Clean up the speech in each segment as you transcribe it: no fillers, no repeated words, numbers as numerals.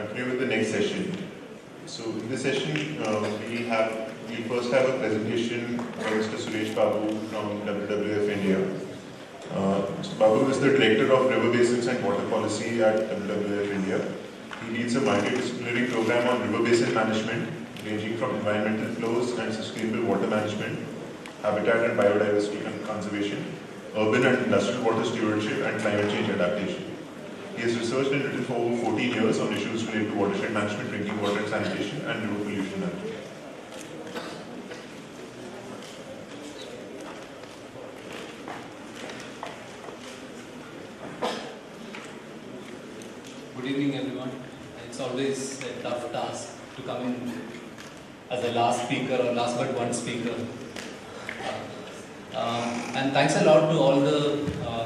continue with the next session. So in this session, we first have a presentation by Mr. Suresh Babu from WWF India. Mr. Babu is the Director of River Basins and Water Policy at WWF India. He leads a multidisciplinary program on river basin management, ranging from environmental flows and sustainable water management, habitat and biodiversity conservation, urban and industrial water stewardship, and climate change adaptation. He has researched and written for over 14 years on issues related to watershed management, drinking water and sanitation, and river pollution management. Good evening, everyone. It's always a tough task to come in as a last speaker or last but one speaker. And thanks a lot to all the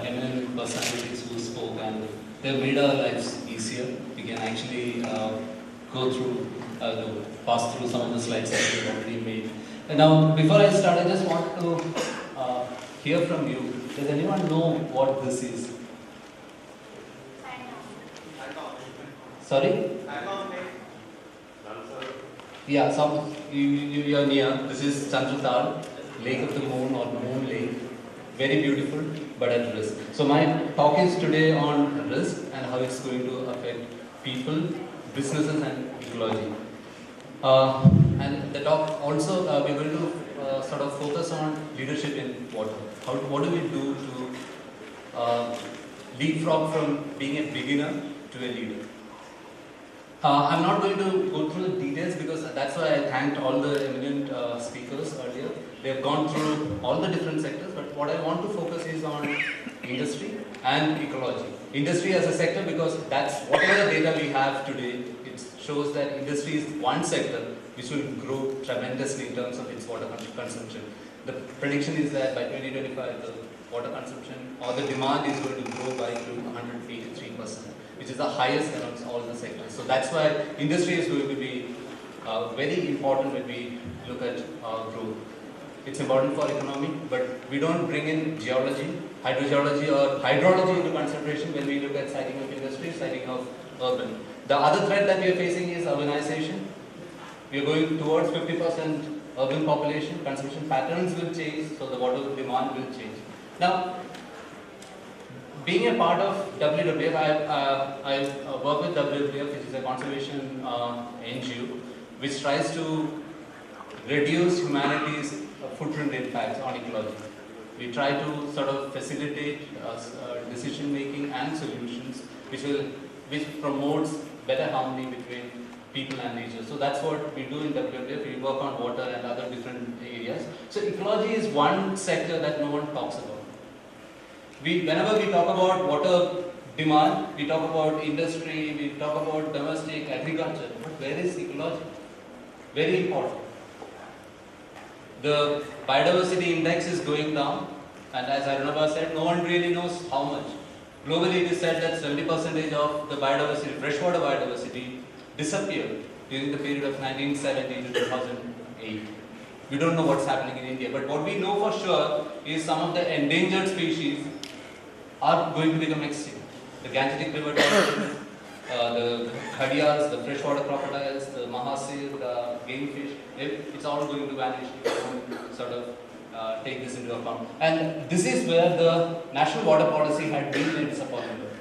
eminent personalities who spoke, and they've made our lives easier. We can actually go through, pass through some of the slides that we've already made. And now, before I start, I just want to hear from you. Does anyone know what this is? Sorry? Yeah, you are near. This is Chandratal, Lake of the Moon or Moon Lake. Very beautiful, but at risk. So my talk is today on risk and how it's going to affect people, businesses and ecology. And the talk also, we're going to sort of focus on leadership in water. What do we do to leapfrog from being a beginner to a leader? I'm not going to go through the details because that's why I thanked all the eminent speakers earlier. They have gone through all the different sectors, but what I want to focus is on industry and ecology. Industry as a sector, because that's whatever data we have today, it shows that industry is one sector which will grow tremendously in terms of its water consumption. The prediction is that by 2025, the water consumption or the demand is going to grow by 183%. Which is the highest amongst all the sectors. So that's why industry is going to be very important when we look at growth. It's important for economy, but we don't bring in geology, hydrogeology or hydrology into consideration when we look at siting of industry, siting of urban. The other threat that we are facing is urbanization. We are going towards 50% urban population, consumption patterns will change, so the water demand will change. Now, being a part of WWF, I work with WWF, which is a conservation NGO, which tries to reduce humanity's footprint impacts on ecology. We try to sort of facilitate decision making and solutions which promotes better harmony between people and nature. So that's what we do in WWF. We work on water and other different areas. So ecology is one sector that no one talks about. Whenever we talk about water demand, we talk about industry, we talk about domestic agriculture, but where is ecology? Very important. The biodiversity index is going down, and as Arunabha said, no one really knows how much. Globally, it is said that 70% of the biodiversity, freshwater biodiversity, disappeared during the period of 1970 to 2008. We don't know what's happening in India, but what we know for sure is some of the endangered species are going to become extinct. The Gangetic river dolphin, the ghadials, the freshwater crocodiles, the mahasil, the game fish, it's all going to vanish if we don't sort of take this into account. And this is where the national water policy had been a disappointment.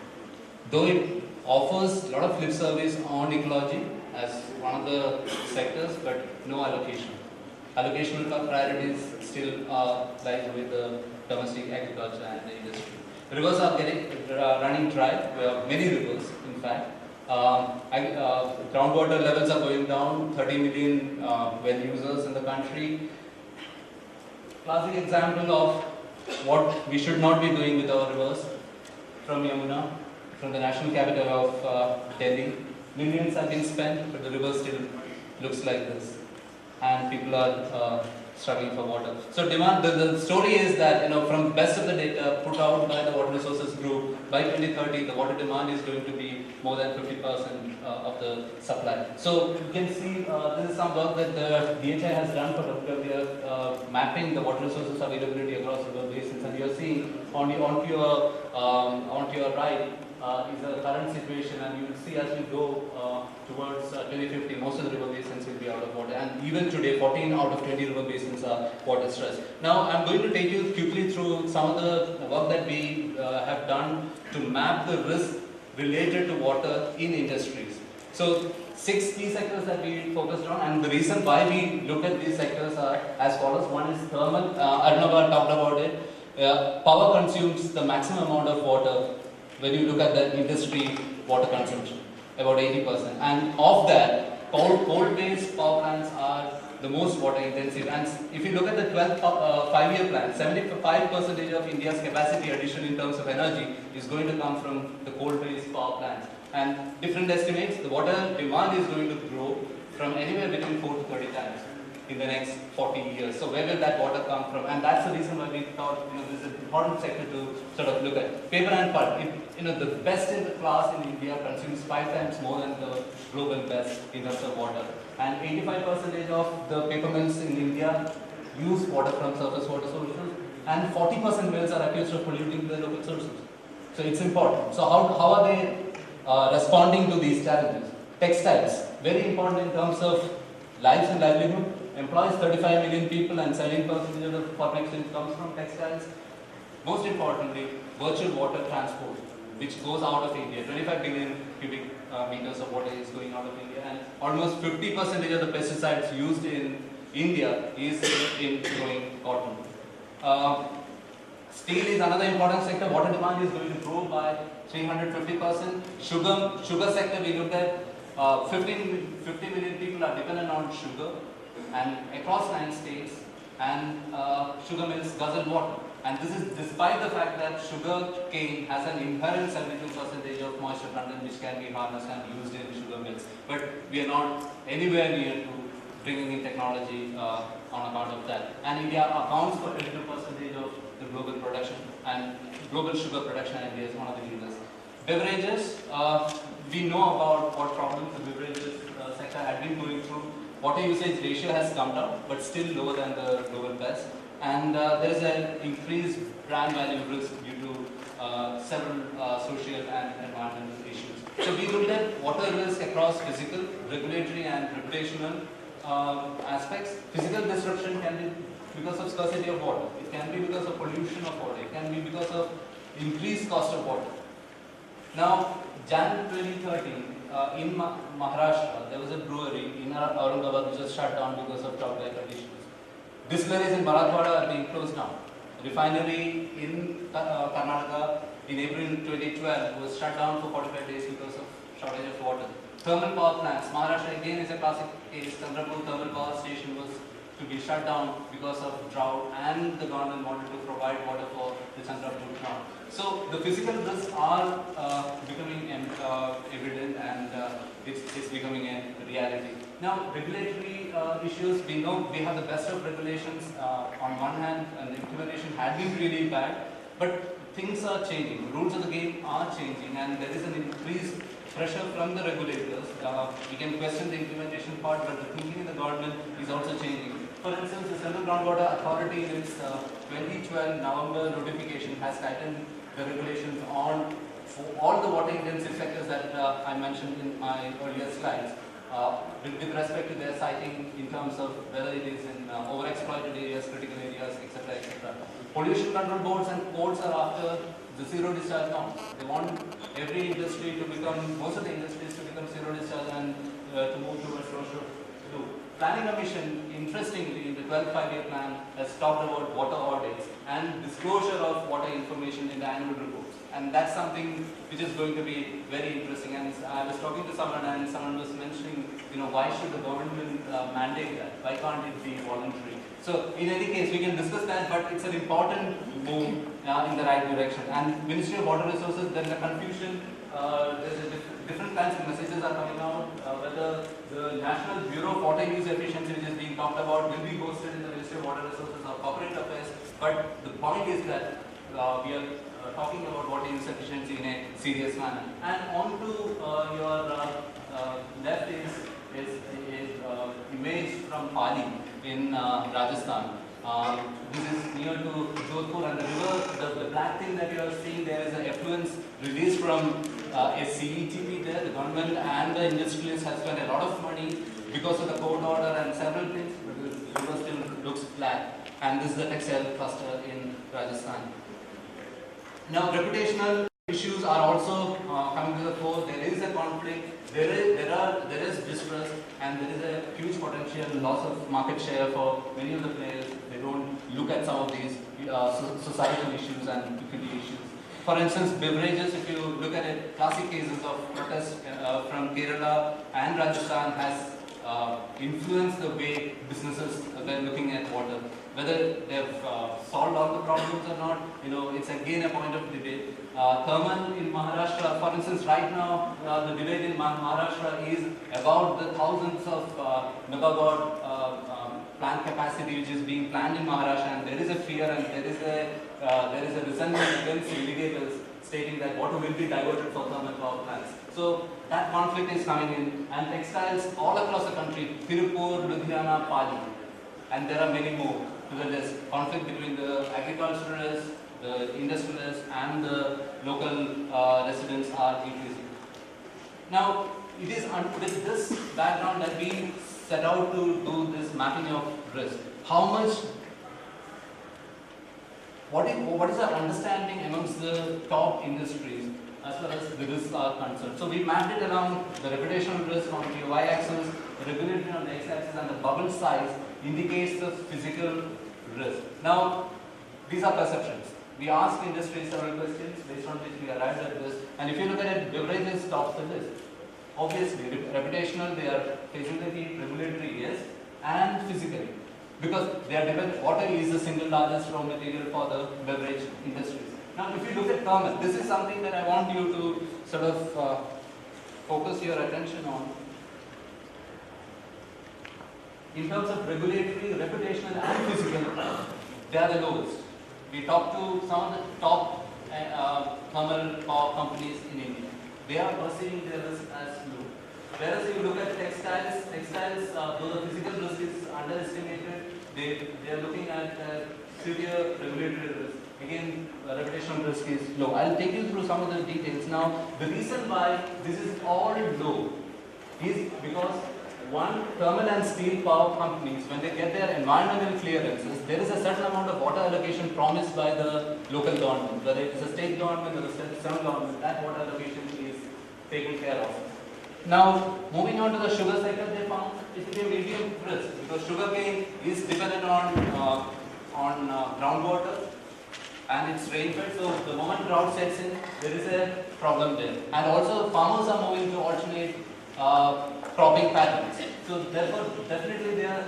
Though it offers a lot of lip service on ecology as one of the sectors, but no allocation. Allocational priorities still lie with the domestic agriculture and the industry. Rivers are running dry. We have many rivers, in fact. Groundwater levels are going down. 30 million well users in the country. Classic example of what we should not be doing with our rivers. From Yamuna, from the national capital of Delhi, millions have been spent, but the river still looks like this, and people are struggling for water. So demand, the story is that, from best of the data put out by the Water Resources Group, by 2030 the water demand is going to be more than 50% of the supply. So you can see this is some work that the DHI has done for WWF, mapping the water resources availability across river basins, and you are seeing onto your right is the current situation, and you will see as we go towards 2050, most of the river basins will be out of water, and even today 14 out of 20 river basins are water stressed. Now I'm going to take you quickly through some of the work that we have done to map the risk related to water in industries. So 6 key sectors that we focused on, and the reason why we looked at these sectors are as follows. One is thermal. Arnab talked about it. Power consumes the maximum amount of water when you look at the industry water consumption, about 80%. And of that, coal-based power plants are the most water intensive. And if you look at the 12th 5-year plan, 75% of India's capacity addition in terms of energy is going to come from the coal-based power plants. And different estimates, the water demand is going to grow from anywhere between 4 to 30 times in the next 40 years. So where will that water come from? And that's the reason why we thought this is an important sector to sort of look at. Paper and pulp, the best in the class in India consumes 5 times more than the global best in terms of water. And 85% of the paper mills in India use water from surface water sources, and 40% mills are accused of polluting the local sources. So it's important. So how are they responding to these challenges? Textiles, very important in terms of lives and livelihood, employs 35 million people, and 17% of the foreign exchange comes from textiles. Most importantly, virtual water transport, which goes out of India. 25 billion cubic meters of water is going out of India, and almost 50% of the pesticides used in India is in growing cotton. Steel is another important sector. Water demand is going to grow by 350%. Sugar sector, we looked at 50 million people are dependent on sugar, and across 9 states, and sugar mills guzzle water. And this is despite the fact that sugar cane has an inherent 72% of moisture content which can be harnessed and used in sugar mills. But we are not anywhere near to bringing in technology on account of that. And India accounts for 22% of the global production, and global sugar production in India is one of the leaders. Beverages, we know about what problems the beverages sector had been going through. Water usage ratio has come down, but still lower than the global best. And there is an increased brand value risk due to several social and environmental issues. So we looked at water risk across physical, regulatory, and reputational aspects. Physical disruption can be because of scarcity of water. It can be because of pollution of water. It can be because of increased cost of water. Now, Jan 2013, in Maharashtra, there was a brewery in Aurangabad which was shut down because of drought-like conditions. Distilleries in Marathwada are being closed down. Refinery in Karnataka in April 2012 was shut down for 45 days because of shortage of water. Thermal power plants. Maharashtra again is a classic case. Chandrapur thermal power station was to be shut down because of drought, and the government wanted to provide water for the Chandrapur plant. So the physical risks are becoming evident, and it's becoming a reality. Now, regulatory issues, we know we have the best of regulations on one hand, and the implementation had been really bad, but things are changing. Rules of the game are changing, and there is an increased pressure from the regulators. We can question the implementation part, but the thinking in the government is also changing. For instance, the Central Groundwater Authority in its 2012 November notification has tightened the regulations on all the water intensive sectors that I mentioned in my earlier slides, with respect to their siting in terms of whether it is in overexploited areas, critical areas, etc., etc. Pollution control boards and courts are after the zero discharge norm. They want every industry to become, most of the industries to become zero discharge, and to move towards social blue. Planning Commission, interestingly, in the 12th 5-year plan, has talked about water audits and disclosure of water information in the annual reports. And that's something which is going to be very interesting. And I was talking to someone, and someone was mentioning, why should the government mandate that? Why can't it be voluntary? So, in any case, we can discuss that, but it's an important move in the right direction. And Ministry of Water Resources, there's a confusion. There's a different kinds of messages are coming out, whether the National Bureau of Water Use Efficiency, which is being talked about, will be hosted in the Ministry of Water Resources or Corporate Affairs. But the point is that we are talking about water use efficiency in a serious manner. And on to your left is image from Pali in Rajasthan. This is near to Jodhpur, and the river, the black thing that you are seeing there is the effluents released from a CETP there. The government and the industrialists have spent a lot of money because of the court order and several things, but the river still looks flat. And this is the textile cluster in Rajasthan. Now, reputational issues are also coming to the fore. There is a conflict, there is distrust, and there is a huge potential loss of market share for many of the players. They don't look at some of these societal issues and equity issues. For instance, beverages, if you look at it, classic cases of protest from Kerala and Rajasthan has influenced the way businesses were looking at water. Whether they've solved all the problems or not, it's again a point of debate. Thermal in Maharashtra, for instance, right now, the debate in Maharashtra is about the thousands of megawatt plant capacity which is being planned in Maharashtra, and there is a fear and there is a resentment against litigators stating that water will be diverted for thermal power plants. So that conflict is coming in, and textiles all across the country, Tirupur, Ludhiana, Pali, and there are many more to the list. Conflict between the agriculturalists, the industrialists, and the local residents are increasing. Now, it is with this background that we set out to do this mapping of risk. What is our understanding amongst the top industries as far as the risks are concerned? So we mapped it along the reputational risk on the y-axis, the regulatory on the x-axis, and the bubble size indicates the physical risk. Now, these are perceptions. We asked industry several questions based on which we arrived at this. And if you look at it, beverages tops the list. Obviously, reputational, they are facing the heat, regulatory, yes, and physically. Because they are dependent, water is the single largest raw material for the beverage industries. Now, if you look at thermal, this is something that I want you to sort of focus your attention on. In terms of regulatory, reputational, and physical, they are the lowest. We talked to some of the top thermal power companies in India. They are perceiving their risk as low. Whereas if you look at textiles, though the physical risk is underestimated, they are looking at severe regulatory risk. Again, reputational risk is low. I'll take you through some of the details. Now, the reason why this is all low is because one, thermal and steel power companies, when they get their environmental clearances, there is a certain amount of water allocation promised by the local government, whether it is a state government or a central government, that water allocation is taken care of. Now, moving on to the sugar sector, they found it to be a medium risk because sugarcane is dependent on groundwater and it's rainfed. So the moment drought sets in, there is a problem there. And also, farmers are moving to alternate cropping patterns. So therefore, definitely they are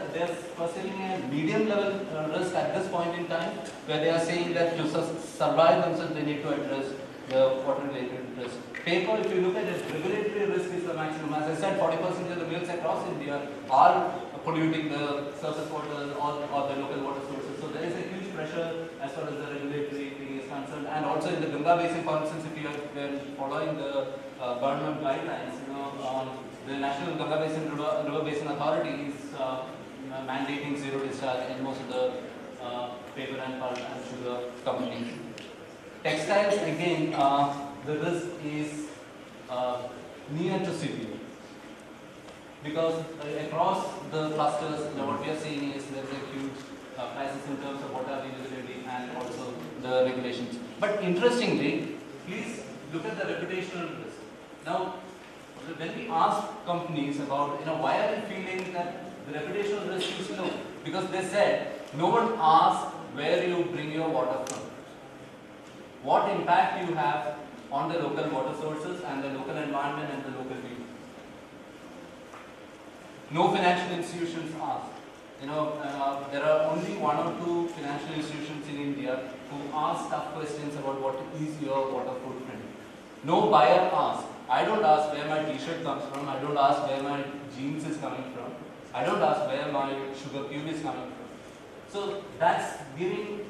perceiving a medium level risk at this point in time, where they are saying that to survive themselves, they need to address the water related risk. Paper, if you look at it, regulatory risk is the maximum. As I said, 40% of the mills across India are polluting the surface waters or the local water sources. So there is a huge pressure as far as the regulatory thing is concerned. And also in the Ganga Basin, for instance, if you have been following the government guidelines, the National Ganga Basin River Basin Authority is mandating zero discharge in most of the paper and pulp and sugar companies. Textiles, again, the risk is near to severe because across the clusters, what we are seeing is there is a huge crisis in terms of water availability and also the regulations. But interestingly, please look at the reputational risk. Now, when we ask companies about, why are you feeling that the reputational risk is low? Because they said, no one asks where you bring your water from. What impact you have on the local water sources and the local environment and the local people. No financial institutions ask. There are only one or two financial institutions in India who ask tough questions about what is your water footprint. No buyer asks. I don't ask where my t-shirt comes from. I don't ask where my jeans is coming from. I don't ask where my sugar cube is coming from. So that's giving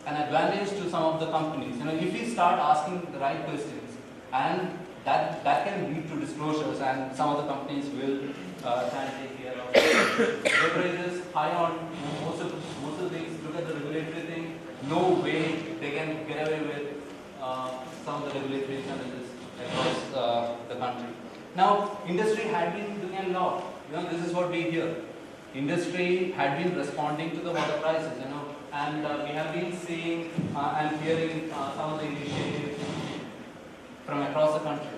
an advantage to some of the companies. If we start asking the right questions, and that can lead to disclosures, and some of the companies will try and take care of it. Beverages, high on most of the things. Look at the regulatory thing. No way they can get away with some of the regulatory challenges across the country. Now, industry had been doing a lot. This is what we hear. Industry had been responding to the water crisis, and we have been seeing and hearing some of the initiatives from across the country.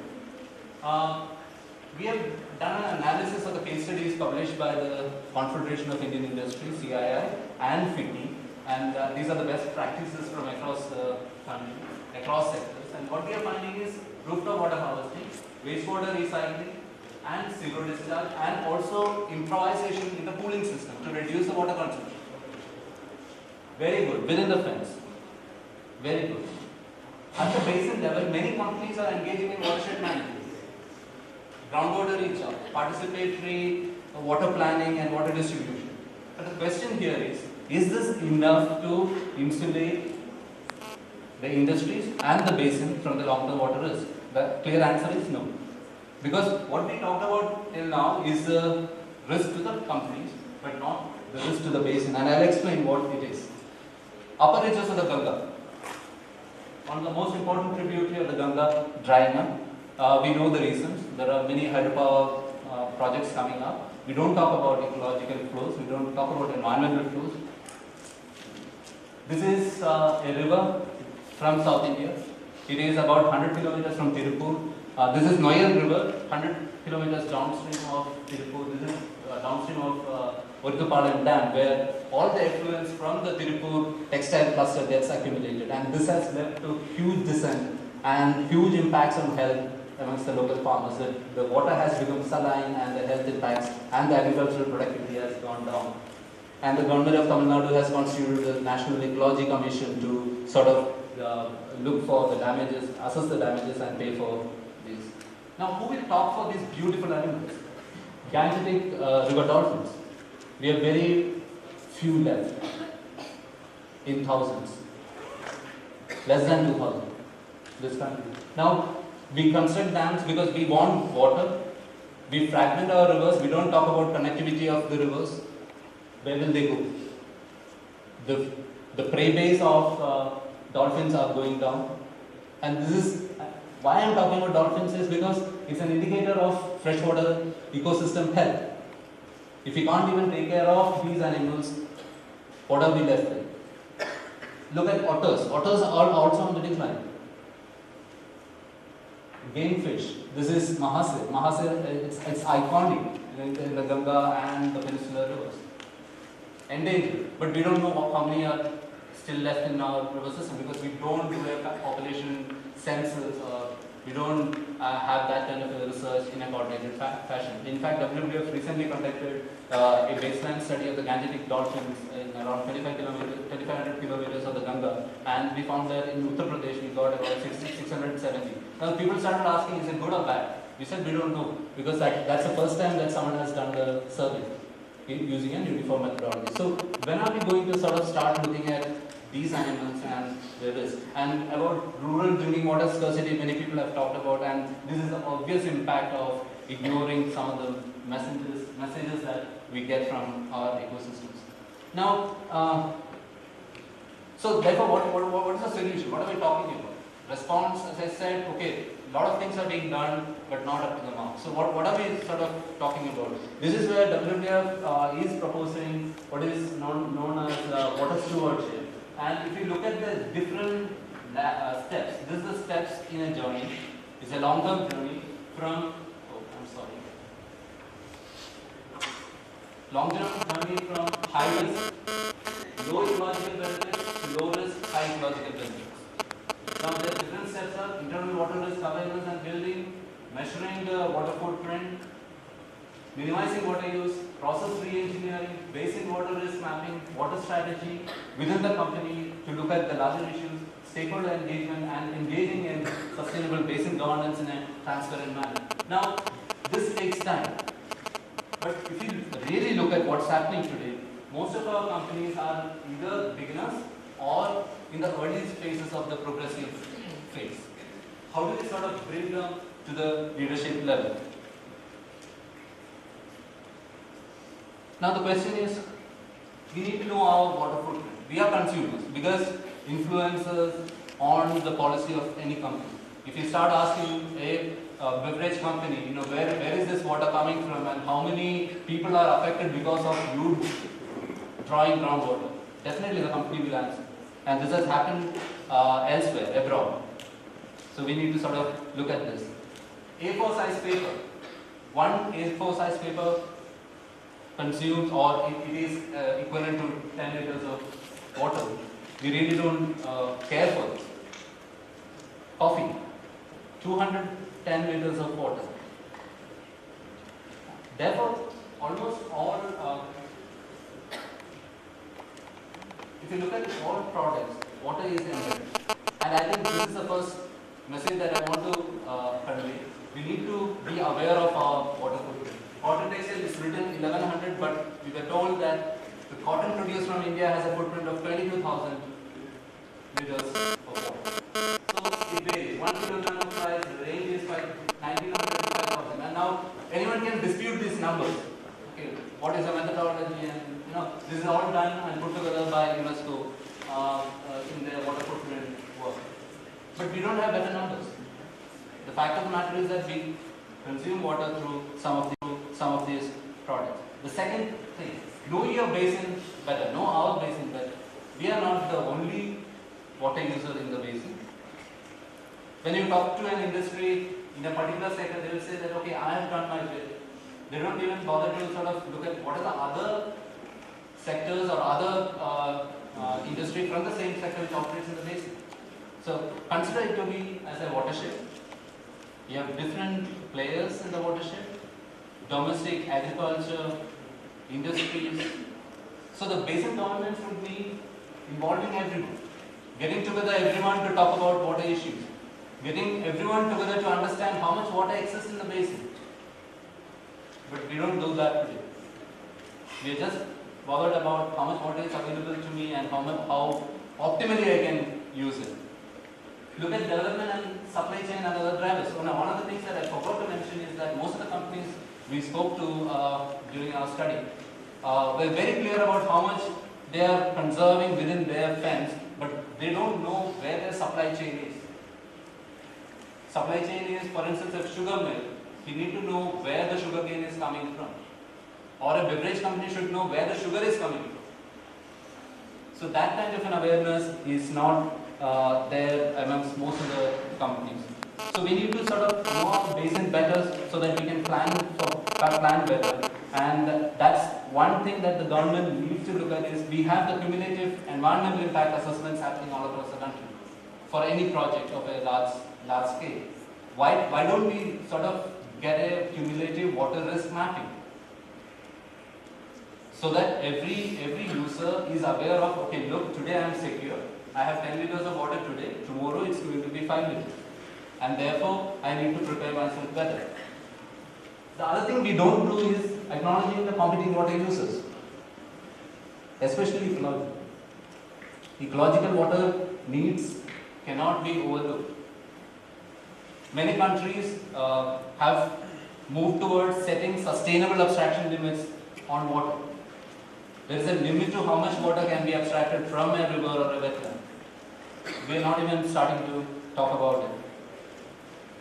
We have done an analysis of the case studies published by the Confederation of Indian Industry, CII, and FICCI, and these are the best practices from across the country, across sectors. And what we are finding is rooftop water harvesting, wastewater recycling, and zero discharge, and also improvisation in the cooling system to reduce the water consumption. Very good, within the fence. Very good. At the basin level, many companies are engaging in watershed management, groundwater recharge, participatory water planning and water distribution. But the question here is this enough to insulate the industries and the basin from the long-term water risk? The clear answer is no. Because what we talked about till now is the risk to the companies, but not the risk to the basin. And I'll explain what it is. Upper reaches of the Ganga. One of the most important tributary of the Ganga drying up. We know the reasons. There are many hydropower projects coming up. We don't talk about ecological flows. We don't talk about environmental flows. This is a river from South India. It is about 100 kilometers from Tirupur. This is Noyal River, 100 kilometers downstream of Tirupur. This is downstream of Orthupalam Dam, where all the effluents from the Tirupur textile cluster gets accumulated, and this has led to huge descent and huge impacts on health amongst the local farmers. The water has become saline, and the health impacts and the agricultural productivity has gone down. And the government of Tamil Nadu has constituted the National Ecology Commission to sort of look for the damages, assess the damages, and pay for these. Now, who will talk for these beautiful animals? Gangetic river dolphins. We have very few left, in thousands, less than 2,000, this country. Now, we construct dams because we want water, we fragment our rivers, we don't talk about connectivity of the rivers. Where will they go? The prey base of dolphins are going down, and this is why I am talking about dolphins is because it's an indicator of freshwater ecosystem health. If we can't even take care of these animals, what are we left with? Look at otters. Otters are also on the decline. Game fish. This is Mahase. Mahase, it's iconic in the Ganga and the peninsular rivers. Endangered, but we don't know how many are still left in our river system because we don't do a population census. We don't have that kind of a research in a coordinated fashion. In fact, WWF recently conducted a baseline study of the Gangetic dolphins in around 2,500 kilometers of the Ganga, and we found that in Uttar Pradesh we got about 670. Now people started asking, is it good or bad? We said we don't know, because that's the first time that someone has done the survey using a uniform methodology. So when are we going to sort of start looking at these animals and their risk? And about rural drinking water scarcity, many people have talked about, and this is the obvious impact of ignoring some of the messages that we get from our ecosystems. Now, so therefore, what is the solution? What are we talking about? Response, as I said, okay, a lot of things are being done, but not up to the mark. So what are we sort of talking about? This is where WWF is proposing what is known as water stewardship. And if you look at the different steps, this is the steps in a journey. It's a long-term journey from, long-term journey from high risk, low ecological benefits to low risk, high ecological benefits. Now the different steps are internal water risk awareness and building, measuring the water footprint, minimizing water use, process re-engineering, basin water risk mapping, water strategy within the company to look at the larger issues, stakeholder engagement, and engaging in sustainable basin governance in a transparent manner. Now, this takes time. But if you really look at what's happening today, most of our companies are either beginners or in the early phases of the progressive phase. How do we sort of bring them to the leadership level? Now the question is, we need to know our water footprint. We are consumers, biggest influencers on the policy of any company. If you start asking a beverage company, where is this water coming from and how many people are affected because of you drawing groundwater, definitely the company will answer. And this has happened elsewhere, abroad. So we need to sort of look at this. A4 size paper. One A4 size paper consumes, or it is equivalent to 10 liters of water. We really don't care for this. Coffee, 210 liters of water. Therefore, almost all, if you look at all products, water is embedded. And I think this is the first message that I want to convey. We need to be aware of our water footprint. Cotton textile is written 1100, but we were told that the cotton produced from India has a footprint of 22,000 liters of water. So it varies. 1 kilogram of rice, the range is 1900 to 5,000. And now anyone can dispute these numbers. Okay, what is the methodology? And this is all done and put together by UNESCO in their water footprint work. But we don't have better numbers. The fact of the matter is that we consume water through some of these products. The second thing, know your basin better, know our basin better. We are not the only water user in the basin. When you talk to an industry in a particular sector, they will say that, okay, I have done my bit. They don't even bother to sort of look at what are the other sectors or other industry from the same sector which operates in the basin. So consider it to be as a watershed. You have different players in the watershed, domestic, agriculture, industries. So the basin governments would be involving everyone, getting together everyone to talk about water issues, getting everyone together to understand how much water exists in the basin. But we don't do that today. We are just bothered about how much water is available to me and how optimally I can use it. Look at development and supply chain and other drivers. So now one of the things that I forgot to mention is that most of the companies we spoke to during our study were very clear about how much they are conserving within their fence, but they don't know where their supply chain is. Supply chain is, for instance, a sugar mill. You need to know where the sugar cane is coming from. Or a beverage company should know where the sugar is coming from. So that kind of an awareness is not there amongst most of the companies. So we need to sort of know our basin better so that we can plan better. And that's one thing that the government needs to look at is we have the cumulative environmental impact assessments happening all across the country for any project of a large scale. Why don't we sort of get a cumulative water risk mapping? So that every user is aware of, okay, look, today I am secure. I have 10 liters of water today. Tomorrow it's going to be 5 liters. And therefore, I need to prepare myself better. The other thing we don't do is acknowledging the competing water users, especially ecological. Ecological water needs cannot be overlooked. Many countries have moved towards setting sustainable abstraction limits on water. There is a limit to how much water can be abstracted from a river or a wetland. We are not even starting to talk about it.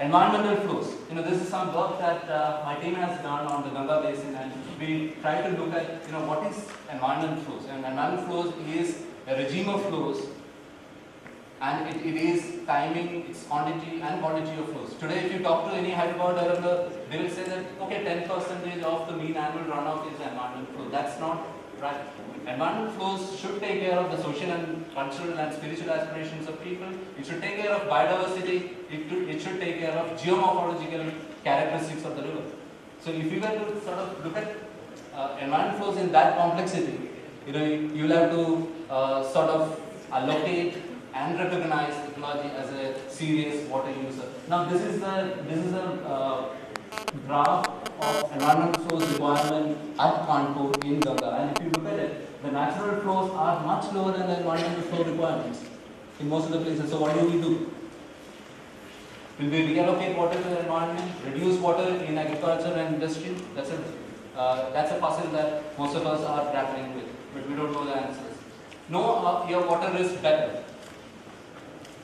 Environmental flows. This is some work that my team has done on the Ganga basin, and we try to look at what is environmental flows. And environmental flows is a regime of flows, and it is timing, its quantity and quality of flows. Today, if you talk to any hydropower developer, they will say that okay, 10% of the mean annual runoff is environmental flow. That's not right. Environmental flows should take care of the social and cultural and spiritual aspirations of people. It should take care of biodiversity. It should take care of geomorphological characteristics of the river. So if you were to sort of look at environmental flows in that complexity, you will have to sort of allocate and recognize ecology as a serious water user. Now this is a graph of environmental flows requirement at Kanpur in Ganga, and if you look at it, the natural flows are much lower than the environmental flow requirements in most of the places. So what do? Will we reallocate water to the environment, reduce water in agriculture and industry? That's a puzzle that most of us are grappling with, but we don't know the answers. Know your water risk better.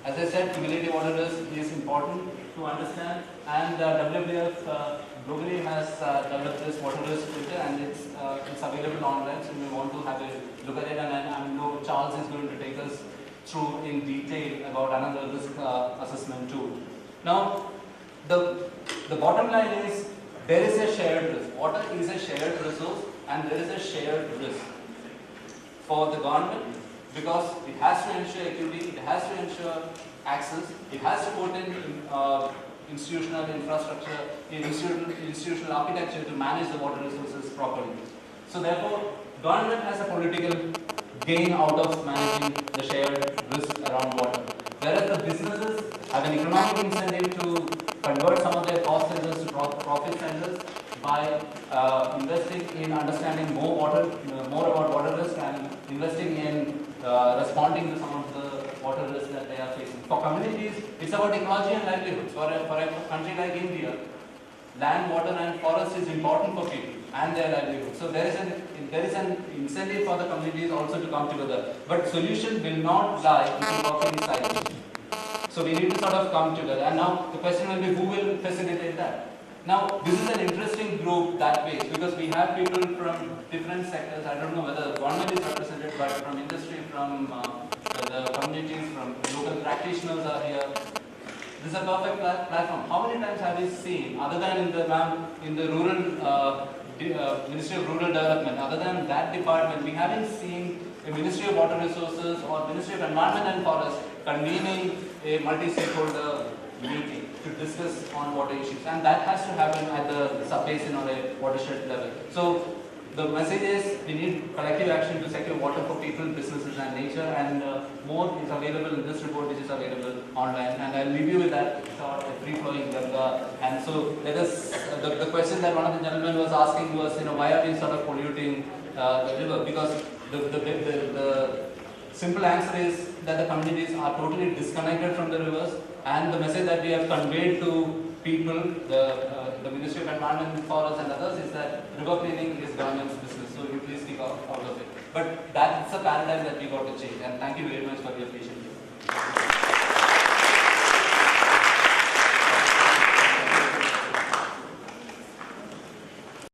As I said, cumulative water risk is important to understand, and WWF globally has developed this water risk filter, and it's available online. So we want to have a look at it, and I know Charles is going to take us through in detail about another risk assessment tool. Now, the bottom line is there is a shared risk. Water is a shared resource, and there is a shared risk for the government, because it has to ensure equity, it has to ensure access, it has to put in institutional infrastructure, institutional architecture to manage the water resources properly. So therefore, government has a political gain out of managing the shared risk around water. Whereas the businesses have an economic incentive to convert some of their cost centers to profit centers by investing in understanding more about water risk, and investing in responding to some of the water risks that they are facing. For communities, it's about ecology and livelihoods. For a country like India, land, water and forest is important for people and their livelihood. So there is an incentive for the communities also to come together. But solution will not lie in working in silos. So we need to sort of come together. And now the question will be, who will facilitate that? Now, this is an interesting group that way, because we have people from different sectors. I don't know whether the government is represented, but from industry, from the communities, from local practitioners are here. This is a perfect platform. How many times have we seen, other than in the rural Ministry of Rural Development, other than that department, we haven't seen a Ministry of Water Resources or Ministry of Environment and Forest convening a multi-stakeholder meeting to discuss on water issues, and that has to happen at the sub-basin or a watershed level. So the message is we need collective action to secure water for people, businesses and nature, and more is available in this report, which is available online, and I'll leave you with that sort of free-flowing Ganga. And so let us, the question that one of the gentlemen was asking was, why are we sort of polluting the river? Because the simple answer is that the communities are totally disconnected from the rivers, and the message that we have conveyed to people, the Ministry of Environment and Forests and others, is that river cleaning is government's business, so you please keep out of it. But that's a paradigm that we got to change, and thank you very much for your patience.